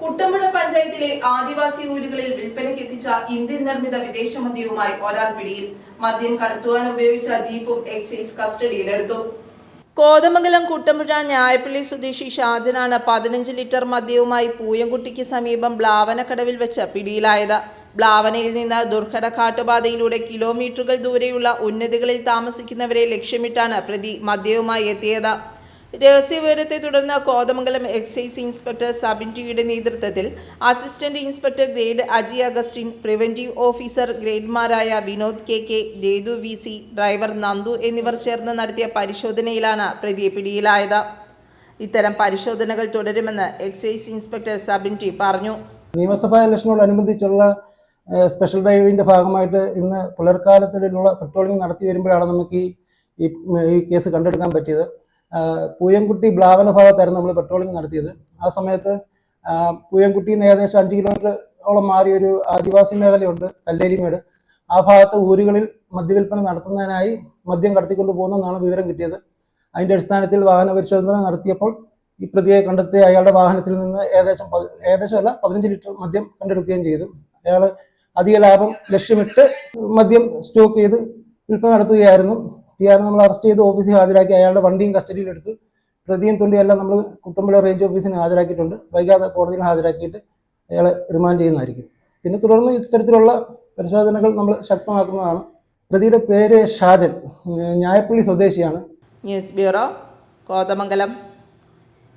കുട്ടമ്പുഴ പഞ്ചായത്തിലെ ആദിവാസി ഊരുകളിൽ വിൽപ്പനയ്ക്ക് എത്തിച്ച ഇന്ത്യൻ നിർമ്മിത വിദേശ മദ്യവുമായി ഒരാൾ പിടിയിൽ. മദ്യം കടത്തുവാൻ ഉപയോഗിച്ച ജീപ്പും എക്സൈസ് കസ്റ്റഡിയിലെടുത്തു. കോതമംഗലം കുട്ടമ്പുഴ ഞായപ്പള്ളി സ്വദേശി ഷാജനാണ് 15 ലിറ്റർ മദ്യവുമായി പൂയംകുട്ടിക്ക് സമീപം ബ്ലാവനക്കടവിൽ വെച്ച് പിടിയിലായത്. ബ്ലാവനയിൽ നിന്ന് ദുർഘട കാട്ടുപാതയിലൂടെ കിലോമീറ്ററുകൾ ദൂരെയുള്ള ഉന്നതികളിൽ താമസിക്കുന്നവരെ ലക്ഷ്യമിട്ടാണ് പ്രതി മദ്യവുമായി എത്തിയത്. രഹസ്യവിവരത്തെ തുടർന്ന് കോതമംഗലം എക്സൈസ് ഇൻസ്പെക്ടർ സബിൻ ടിയുടെ നേതൃത്വത്തിൽ assistant inspector grade Aji Augustine, preventive officer ഗ്രേഡ്മാരായ Vinod K, Jethu VC, driver Nandu എന്നിവർ ചേർന്ന് നടത്തിയ പരിശോധനയിലാണ് പ്രതി പിടിയിലായത്. ഇത്തരം പരിശോധനകൾ തുടരുമെന്ന് എക്സൈസ് ഇൻസ്പെക്ടർ സബിൻ ടി പറഞ്ഞു. നിയമസഭാ ഇലക്ഷനോടനുബന്ധിച്ചുള്ള സ്പെഷ്യൽ ഡ്രൈവിൻ്റെ ഭാഗമായിട്ട് ഇന്ന് പുലർക്കാലത്തിലുള്ള പെട്രോളിംഗ് നടത്തി വരുമ്പോഴാണ് നമുക്ക് ഈ കേസ് കണ്ടെടുക്കാൻ പറ്റിയത്. പൂയംകുട്ടി ബ്ലാവന ഭാഗത്തായിരുന്നു നമ്മൾ പെട്രോളിംഗ് നടത്തിയത്. ആ സമയത്ത് പൂയംകുട്ടിയിൽ നിന്ന് ഏകദേശം 5 കിലോമീറ്ററോളം മാറിയൊരു ആദിവാസി മേഖലയുണ്ട്, കല്ലേരിമേട്. ആ ഭാഗത്ത് ഊരുകളിൽ മദ്യവിൽപ്പന നടത്തുന്നതിനായി മദ്യം കടത്തിക്കൊണ്ട് പോകുന്നതെന്നാണ് വിവരം കിട്ടിയത്. അതിൻ്റെ അടിസ്ഥാനത്തിൽ വാഹന പരിശോധന നടത്തിയപ്പോൾ ഈ പ്രതിയെ കണ്ടെത്തി അയാളുടെ വാഹനത്തിൽ നിന്ന് ഏകദേശമല്ല 15 ലിറ്റർ മദ്യം കണ്ടെടുക്കുകയും ചെയ്തു. അയാൾ അധിക ലാഭം ലക്ഷ്യമിട്ട് മദ്യം സ്റ്റോക്ക് ചെയ്ത് വിൽപ്പന നടത്തുകയായിരുന്നു. ഇയാളെ നമ്മൾ അറസ്റ്റ് ചെയ്ത് ഓഫീസിൽ ഹാജരാക്കി അയാളുടെ വണ്ടിയും കസ്റ്റഡിയിലെടുത്ത് പ്രതിയും തൊണ്ടിയെല്ലാം നമ്മൾ കുട്ടമ്പുഴ റേഞ്ച് ഓഫീസിന് ഹാജരാക്കിയിട്ടുണ്ട്. വൈകാതെ കോടതിയിൽ ഹാജരാക്കിയിട്ട് അയാളെ റിമാൻഡ് ചെയ്യുന്നതായിരിക്കും. പിന്നെ തുടർന്ന് ഇത്തരത്തിലുള്ള പരിശോധനകൾ നമ്മൾ ശക്തമാക്കുന്നതാണ്. പ്രതിയുടെ പേര് ഷാജൻ, ഞായപ്പള്ളി സ്വദേശിയാണ്. News bureau, Kothamangalam.